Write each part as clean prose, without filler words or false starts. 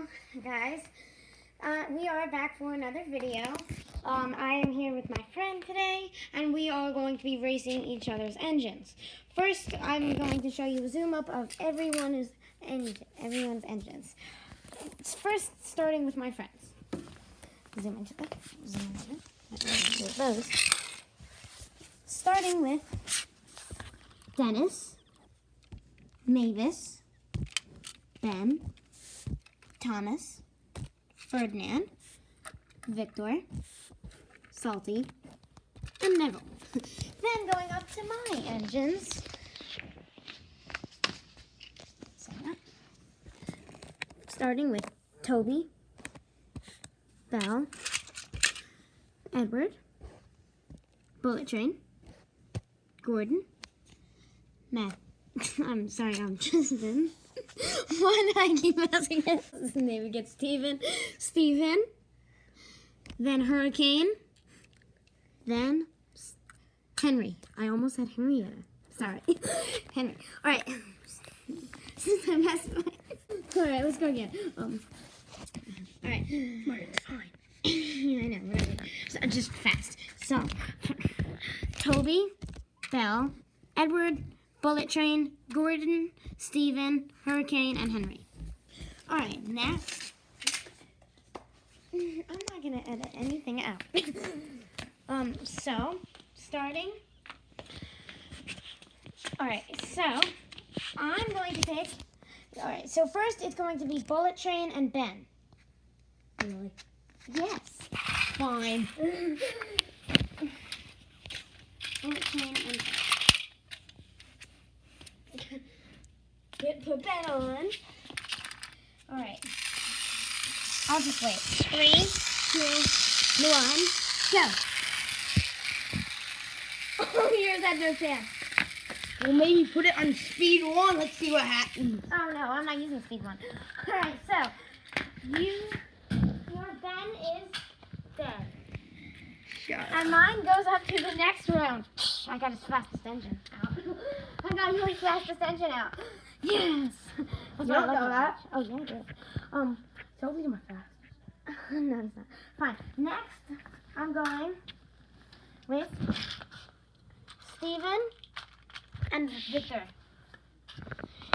Hello, guys. We are back for another video. I am here with my friend today, and we are going to be racing each other's engines. First, I'm going to show you a zoom up of everyone's engines. First, starting with my friends. Zoom into that. Zoom into those. Starting with Dennis, Mavis, Ben, Thomas, Ferdinand, Victor, Salty, and Neville. Then going up to my engines. Starting with Toby, Belle, Edward, Bullet Train, Gordon, Matt. I'm sorry, I'm Tristan. I keep messing up his name. It gets Steven, then Hurricane, then Henry. I almost said Henrietta. Sorry. Henry. Alright. Alright, let's go again. Alright. It's fine. I know, whatever. So, just fast. So, Toby, Belle, Edward, Bullet Train, Gordon, Steven, Hurricane, and Henry. Alright, next. I'm not going to edit anything out. So, starting. Alright, so, I'm going to pick. Alright, so first it's going to be Bullet Train and Ben. Really? Yes. Fine. Bullet Train and Ben. Put that on. Alright. I'll just wait. 3, 2, 1, go. Oh, yours had no chance. Well, maybe put it on speed 1. Let's see what happens. Oh, no, I'm not using speed 1. Alright, so, your Ben is dead. Shut up. And mine goes up to the next round. I got his fastest engine out. I got your fastest engine out. Yes. You don't know that? Oh, yeah, I do. Toby's my fastest. No, it's not. Fine. Next, I'm going with Steven and Victor.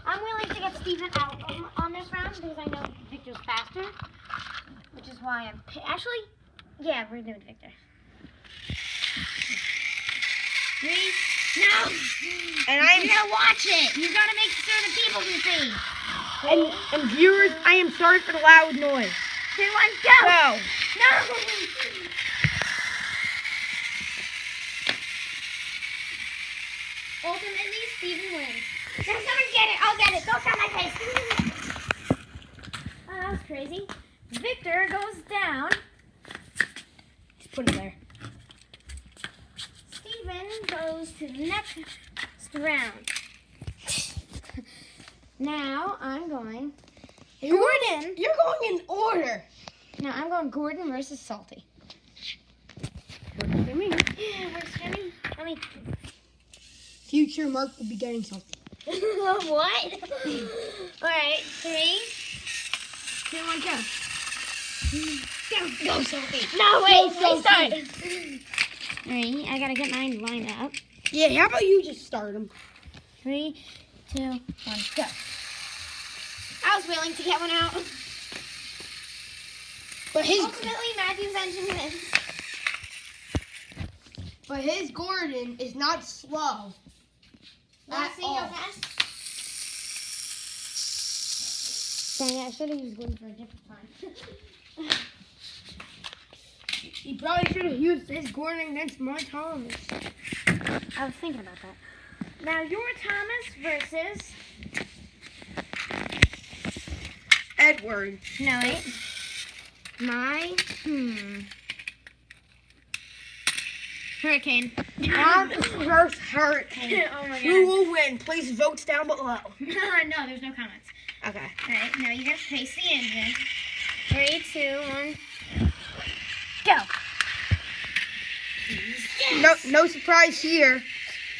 I'm willing to get Steven out on this round because I know Victor's faster, which is why I'm... Actually, yeah, we're doing Victor. 3, no! And I'm You gotta watch it! You gotta make sure the people can see! and viewers, I am sorry for the loud noise. 2, 1, go! Go! No! Ultimately, Steven wins. Now someone get it! I'll get it! Don't try my face! Oh, that was crazy. Victor goes down. Just put it there. Steven goes to the next round. Now I'm going Gordon. You're going in order. No, I'm going Gordon versus Salty. Works for me. Yeah, works for me. Let me. Future Mark will be getting something. What? Alright, 3, 2, 1, go. Go, Salty. No, wait, Go, start. Salty. 3, I gotta get mine lined up. Yeah, how about you just start them? 3, 2, 1, go. I was willing to get one out. But Ultimately, Matthew's engine wins. his Gordon is not slow. Let's see how fast. Dang it, I should have used Gordon for a different time. He probably should have used his Gordon against my Thomas. I was thinking about that. Now, your Thomas versus... Edward. No, wait. My... Hurricane. Thomas versus Hurricane. Oh my Who god. will win? Please vote down below. No, there's no comments. Okay. Alright, now you gotta face the engine. 3, 2, 1. Go. Yes. No surprise here.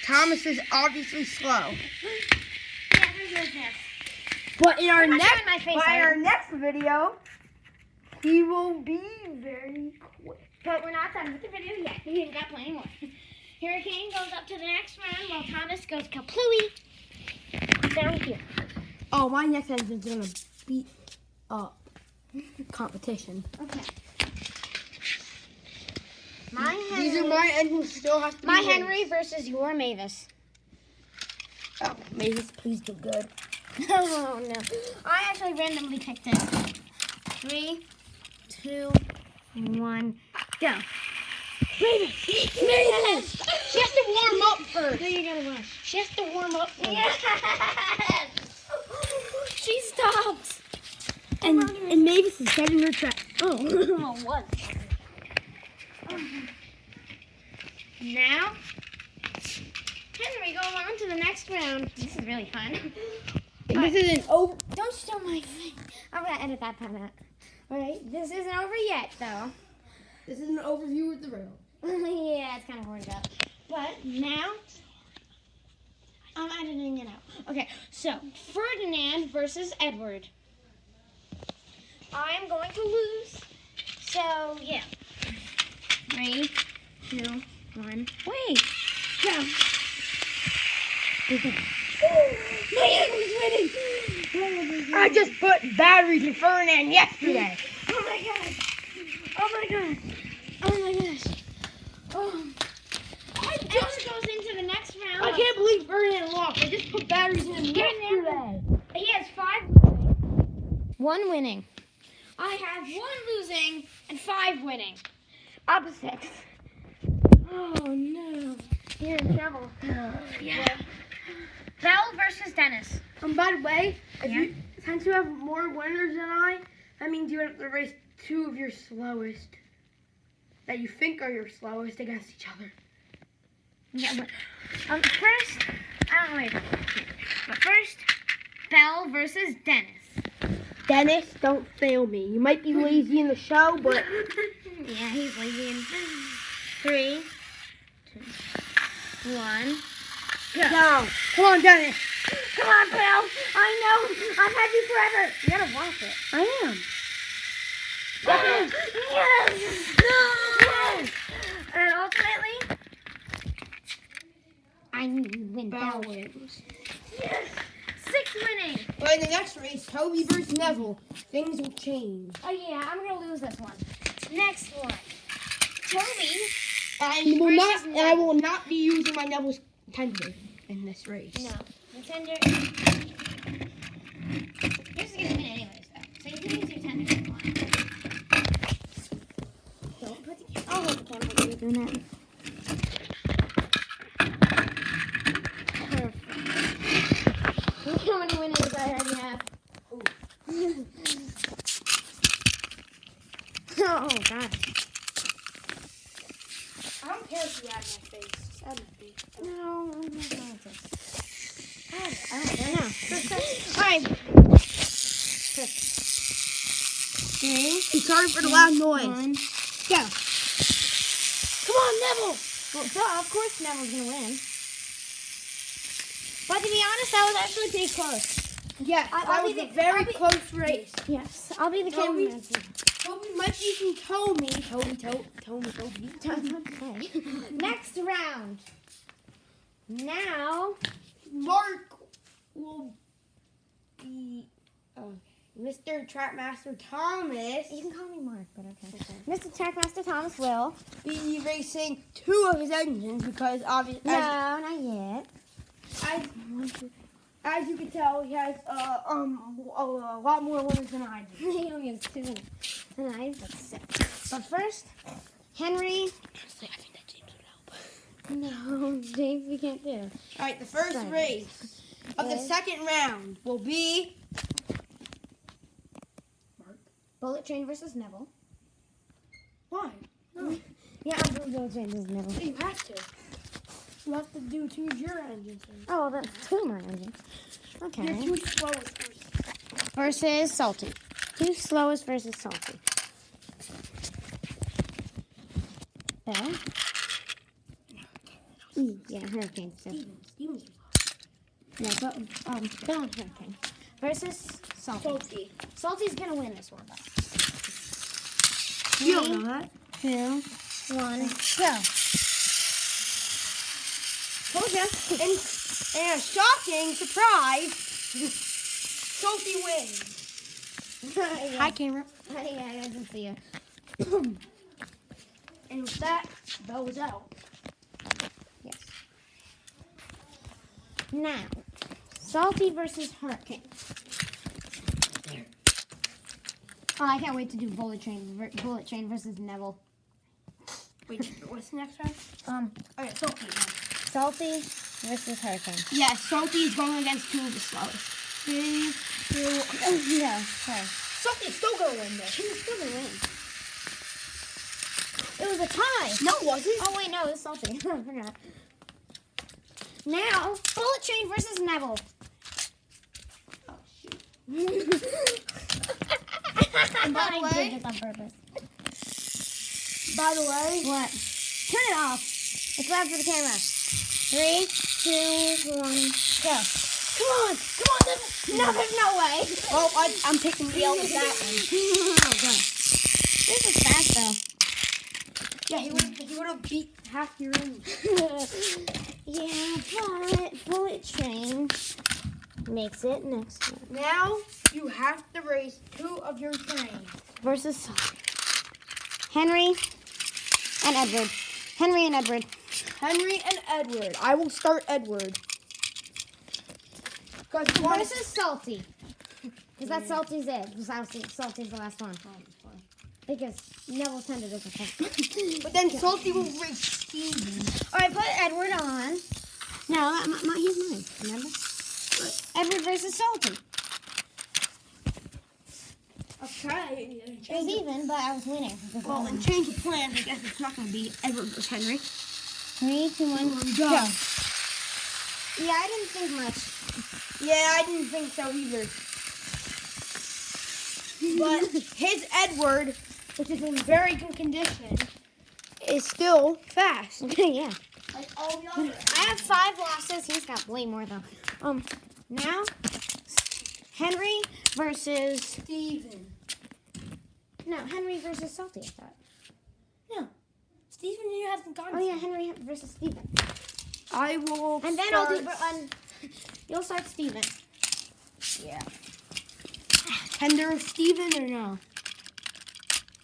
Thomas is obviously slow. Yeah, there's no chance. But in our I'm not next, showing my face, by I our am. next video, he will be very quick. But we're not done with the video yet. We've got plenty more. Hurricane goes up to the next round while Thomas goes kaplooey down here. Oh, my next engine's gonna beat up competition. Okay. These are my engines. Still have to. My be Henry versus your Mavis. Oh, Mavis, please do good. Oh no. I actually randomly picked this. 3, 2, 1, go. Mavis! Mavis! She has to warm up first. No, you gotta rush. She has to warm up first. Yes! She stopped. And Mavis is setting her trap. Oh, what? Now, Henry, go on to the next round. This is really fun. This is an over. Don't steal my thing. I'm gonna edit that part out. Alright, this isn't over yet, though. This is an overview of the rail. Yeah, it's kind of worried out. But now, I'm editing it out. Okay, so Ferdinand versus Edward. I'm going to lose. So, yeah. 3, 2, 1. Wait. Go. Mavis is winning! I just put batteries in Ferdinand yesterday. Oh my god. Oh my god. Oh my gosh. Oh. Edward goes into the next round. I can't believe Ferdinand lost. I just put batteries in him yesterday. He has 5 losing, 1 winning. I have 1 losing and 5 winning. Opposites. Oh no. You're in trouble. Yeah. Belle versus Dennis. By the way, Yeah? since you have more winners than I, that means you have to race 2 of your slowest that you think are your slowest against each other. Yeah, but first, I don't know where you're going. But first, Belle versus Dennis. Dennis, don't fail me. You might be lazy in the show, but Yeah, he's lazy. 3, 2, 1. go. Come on, Dennis. Come on, Belle. I know. I've had you forever. You gotta watch it. I am. Yes! Yes! And ultimately, I win. Belle wins. Yes! 6 winning. But in the next race, Toby versus Neville, things will change. Oh yeah, I'm gonna lose this one. Next one. Toby. And versus I will not be using my Neville's tender in this race. No. The tender. You're just gonna win anyways, though. So you can use your tender if you want. Don't put the camera. I'll hold the camera while you're doing that. Perfect. Look how many winners I already have. Oh, God. I don't care if you add my face. Just add my face. No, I'm not going to. I don't care now. All right. 3. I'm sorry for the loud noise. 1. Go. Come on, Neville. Well, duh, of course Neville's going to win. But to be honest, that was actually pretty close. Yes, that was a very close race. Yes, I'll be the Toby? cameraman. Toby might be using Tomy. Toby. Okay. Next round. Now, Mark will be Mr. Trapmaster Thomas. you can call me Mark, but okay. Mr. Trackmaster Thomas will. Be racing 2 of his engines because obviously, No, not yet. as you can tell, he has a lot more winners than I do. He only has 2 winners. And I have 6. But first, Henry. Honestly, I think that James would help. No, James, we can't do. All right, the first Sorry. race of the second round will be Bullet Train versus Neville. why? No, Yeah, I'll do Bullet Train versus Neville. you have to. You have to do 2 of your engines. Oh, well, that's 2 more engines. Okay. Your 2 slowest first. Versus Salty. 2 slowest versus Salty. Belle? Yeah, Hurricane. So. Steven's Yeah, but, Belle and Hurricane. versus Salty. Salty. Salty's gonna win this one, though. You don't know that. 2, 1, go. Told ya. And a shocking surprise, Salty wins. Yeah. Hi, camera. Yeah, I can see you. And with that, Bell was out. Yes. Now, Salty versus Hurricane. Oh, I can't wait to do Bullet Train versus Neville. Wait, what's the next one? Okay, Salty. Salty versus Hurricane. Yeah, Salty is going against 2 of the slowest. 3, 2, Yeah, okay. Salty's still gonna win this. He's still gonna win. It was a tie. No, it wasn't. Oh wait, no, it was Salty. I forgot. Now, Bullet Train versus Neville. Oh shoot. And by the I way- did this on purpose. By the way, What? Turn it off. It's loud for the camera. 3, 2, 1, go. Come on, Neville. No, there's no way. well, I'm picking the L with that one. Oh, God. This is fast though. Yeah, he would have beat half your own. Yeah, but Bullet Train makes it next one. Now you have to race 2 of your trains. Versus Henry and Edward. Henry and Edward. Henry and Edward. I will start Edward. Versus Salty. Because that's Salty's it. Salty's the last one. Because Neville's tender doesn't count. But then Salty will race Steven. Alright, put Edward on. No, he's mine. Remember? Edward versus Salty. Okay. It was even, but I was winning. Well, then change the plan. I guess it's not going to be Edward versus Henry. 3, 2, 1, Go. Yeah, I didn't think much. Yeah, I didn't think so either. But his Edward, which is in very good condition, is still fast. Yeah. Like all the others. I have 5 losses. He's got way more though. Now Henry versus Steven. no Henry versus Salty. I thought. No. Steven, you haven't gone. Oh yeah, Henry versus Steven. I will. And then I'll do. You'll start Steven. Yeah. Tender of Steven or no?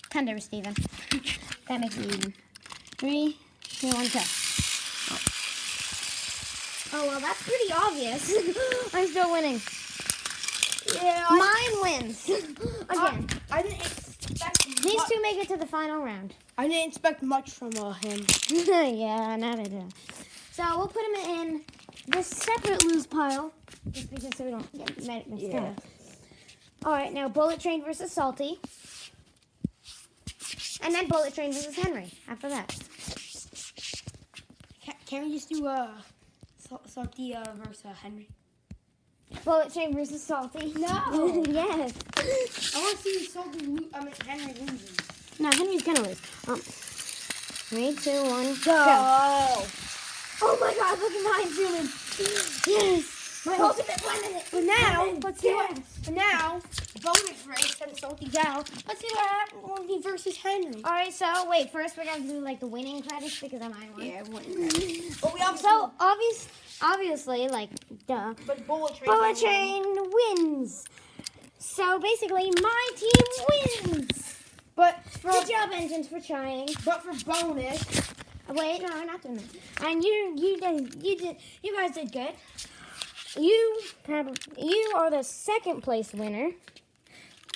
Tender Steven. That makes it even. 3, 2, 1, go. Oh well, that's pretty obvious. I'm still winning. Yeah. Mine wins again. I didn't expect. These 2 make it to the final round. I didn't expect much from him. Yeah, neither did I. So we'll put him in this separate lose pile, just because so we don't get mixed up. All right, now Bullet Train versus Salty, and then Bullet Train versus Henry. After that, Can we just do Salty versus Henry? Bullet Train versus Salty. No. Yes. I want to see Henry losing. No, Henry's gonna lose. 3, 2, 1, go. Oh my God! Look at mine zooming. Yes. My ultimate one. But now, let's see what. Yes. But now, bonus race and Salty's out. Let's see what happens when he versus Henry. All right. So wait. First, we're gonna do like the winning credits because I won. Yeah, but we also. So obviously, like, duh. But Bullet Train. Bullet Train wins. So basically, my team wins. But Good job, engines, for trying. But for bonus. Wait, no, I'm not doing that. And you guys did good. You are the second place winner.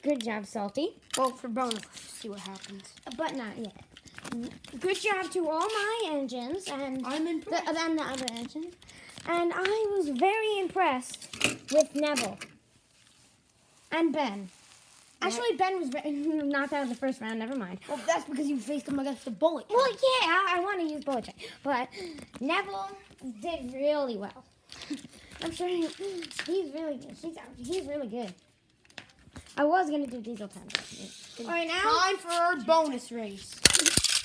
Good job, Salty. Well, for bonus, let's see what happens. But not yet. Good job to all my engines and I'm impressed. the other engines. And I was very impressed with Neville and Ben. Actually, Ben was knocked out in the first round. Never mind. Well, that's because you faced him against the Bullet Train. Well, yeah, I want to use Bullet Train, but Neville did really well. I'm sure he's really good. He's really good. I was gonna do Diesel time. All right, now Time for our bonus race.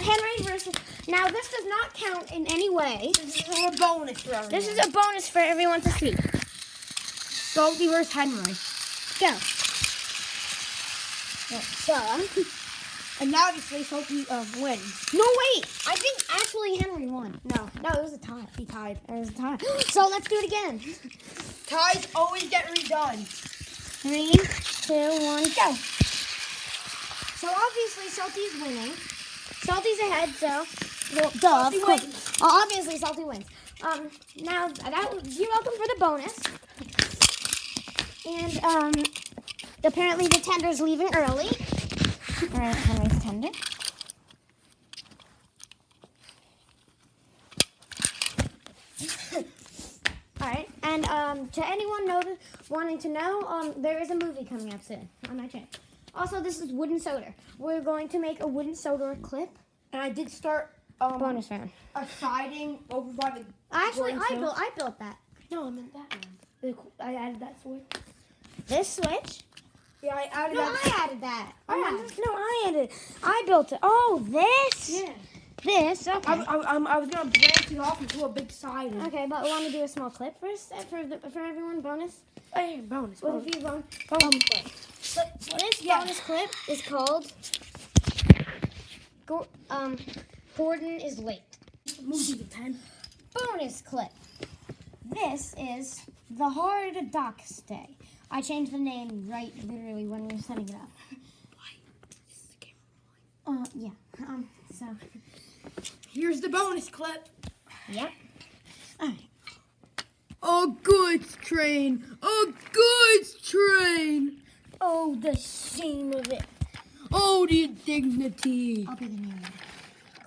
Henry versus. Now this does not count in any way. This is our bonus for everyone. This is a bonus for everyone to see. Salty versus Henry. Go. So, And obviously, Salty wins. no, wait. I think actually Henry won. No, it was a tie. He tied. It was a tie. So let's do it again. Ties always get redone. 3, 2, 1, go. So obviously Salty's winning. Salty's ahead, so well, duh. Salty Of course. wins. Obviously Salty wins. Now you're welcome for the bonus. And apparently the tender's leaving early. All right, Henry's tender. All right, and to anyone wanting to know, there is a movie coming up soon on my channel. Also, this is wooden soda. We're going to make a wooden soda clip. And I did start Bonus round. a siding over by the. Actually, Gordon's I built that. No, I meant that one. I added that switch. This switch? Yeah, I added No, that. I added that. I I added it. I built it. Oh, this? Yeah. This? Okay. I was gonna branch it off into a big siding. Okay, but we want to do a small clip first for everyone. Bonus. Hey, bonus. Well, if you want. So this Yeah. bonus clip is called Gordon is late. Move to the 10. Bonus clip. This is the hard dock stay. I changed the name literally when we were setting it up. Yeah. So. Here's the bonus clip. Yep. All right. A goods train. A goods train. Oh, the shame of it. Oh, the indignity. I'll be the name.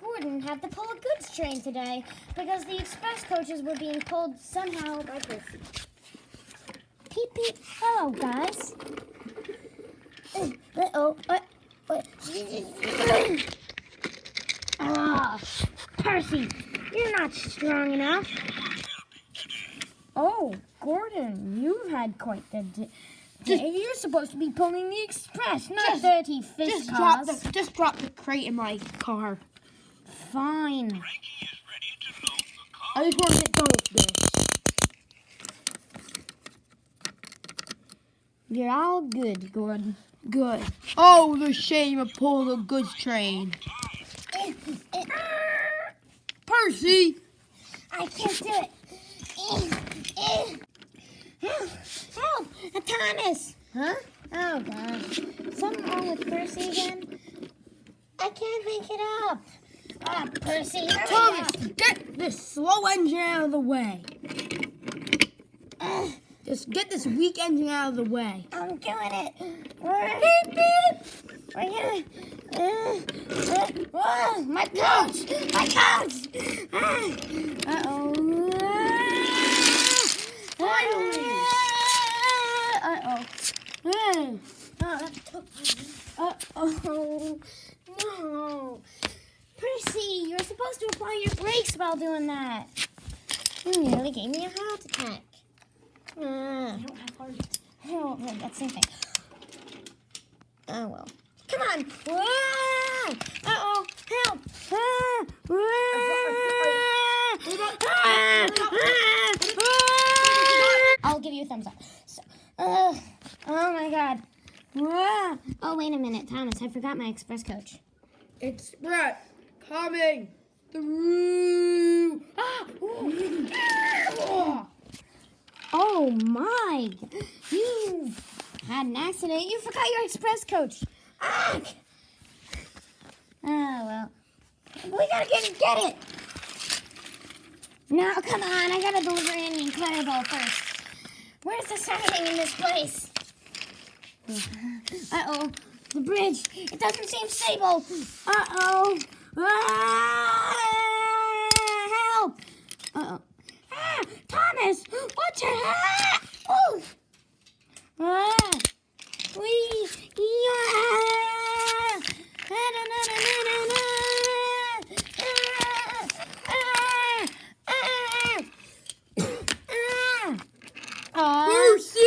Gordon had to pull a goods train today because the express coaches were being pulled somehow by Percy. Peep, peep. Hello, guys. Ah, Percy, you're not strong enough. Oh, Gordon, you've had quite the day. You're supposed to be pulling the express, not dirty fish cars. Just drop the crate in my car. Fine. I just want to get done with this. You're all good, Gordon. Good. Oh, the shame of pulling a goods train. Percy! I can't do it. Help! Thomas! Huh? Oh, gosh. Something wrong with Percy again? I can't make it up. Ah, Percy, hurry Thomas, up. get this slow engine out of the way. Just get this weak engine out of the way. I'm doing it. Beep, beep. We're gonna... my coach! My coach! Uh-oh. Finally. Uh-oh. Oh, that took... Uh-oh. No. Percy, you're supposed to apply your brakes while doing that. You nearly gave me a heart attack. I don't have heart. Oh, that's the same thing. Oh, well. Come on. Ah! Uh-oh. Help. Ah! I'll give you a thumbs up. So, oh, my God. Oh, wait a minute, Thomas. I forgot my express coach. It's Brett coming through. Oh, my. You had an accident. You forgot your express coach. Ah! Oh, well. We gotta get it. No, come on. I gotta deliver in the Incredible first. Where's the siding in this place? Uh-oh. The bridge. It doesn't seem stable. Uh-oh. Ah! Help. Uh-oh. Ah! Thomas! What's your hat? Oh! Ah! Percy!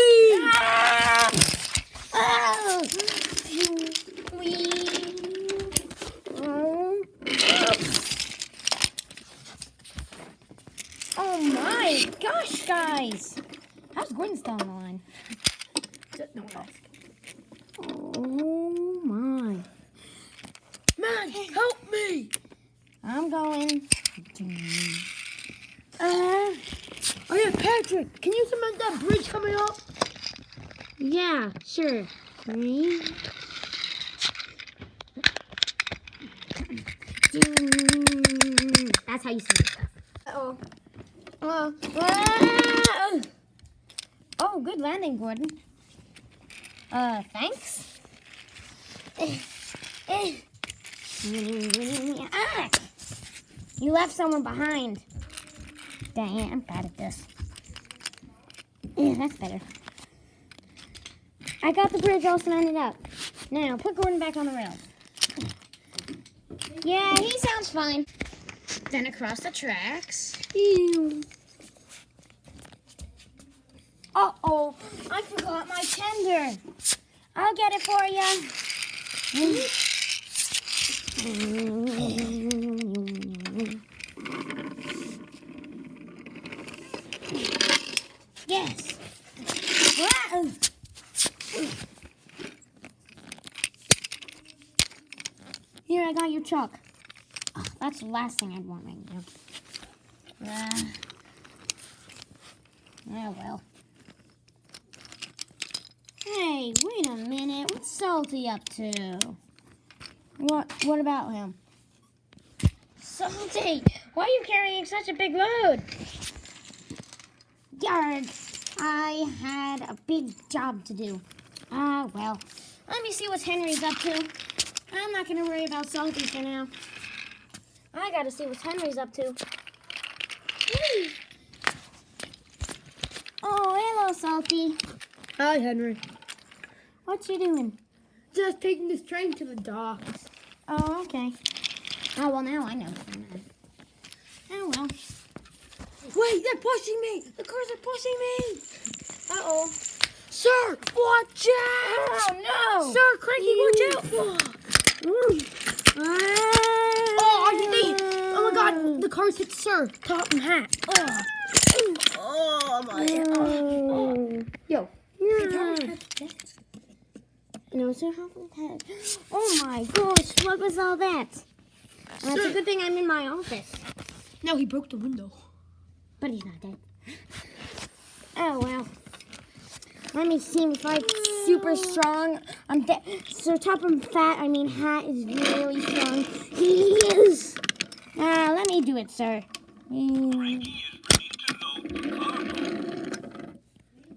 Oh my gosh, guys! How's Gordon still on the line? No one else. Patrick, can you cement that bridge coming up? Yeah, sure. 3. That's how you say it. Uh-oh. Oh, good landing, Gordon. Thanks. Ah! You left someone behind. Dang it, I'm bad at this. Yeah, that's better. I got the bridge all cemented up. Now, put Gordon back on the rails. Yeah, he sounds fine. Then across the tracks. Ew. Uh-oh, I forgot my tender. I'll get it for you. Yes. Wow. Here, I got your chalk. Oh, that's the last thing I'd want right now. Oh, well. Hey, wait a minute. What's Salty up to? What about him? Salty, why are you carrying such a big load? Yard, I had a big job to do. Well. Let me see what Henry's up to. I'm not going to worry about Salty for now. I got to see what Henry's up to. Whee! Oh, hello, Salty. Hi, Henry. What you doing? Just taking this train to the docks. Oh, okay. Oh, well, now I know. Oh, well. Wait, they're pushing me! The cars are pushing me! Uh-oh. Sir, watch out! Oh, no! Sir, Cranky, watch out! Oh, I think oh my God, the cars hit Sir, top and hat. Oh my God. Yo. No, sir, how about that? Oh, my gosh, what was all that? That's a good thing I'm in my office. No, he broke the window. But he's not dead. Oh, well. Let me see if I'm super strong. I'm dead. Sir Topham Hat is really strong. He is. Let me do it, sir.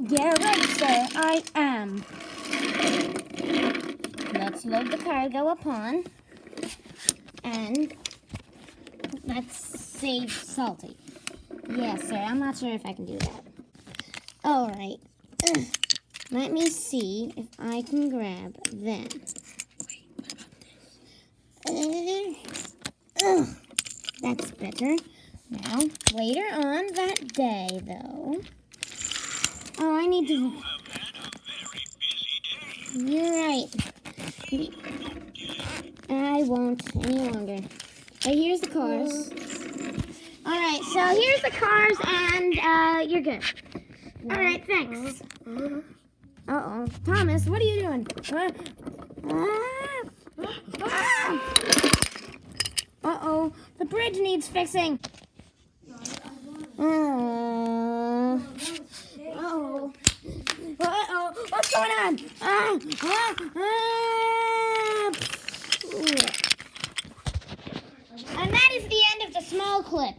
Get ready, sir. I am. Let's load the cargo upon. And let's save Salty. Yes, sir. I'm not sure if I can do that. All right. Let me see if I can grab them. That's better. Now, later on that day, though. Oh, I need to... You're right. I won't any longer. But here's the cars. All right, so here's the cars, and you're good. All right, thanks. Uh-oh. Thomas, what are you doing? Uh-oh. The bridge needs fixing. Uh-oh. Uh-oh. What's going on? And that is the end of the small clip.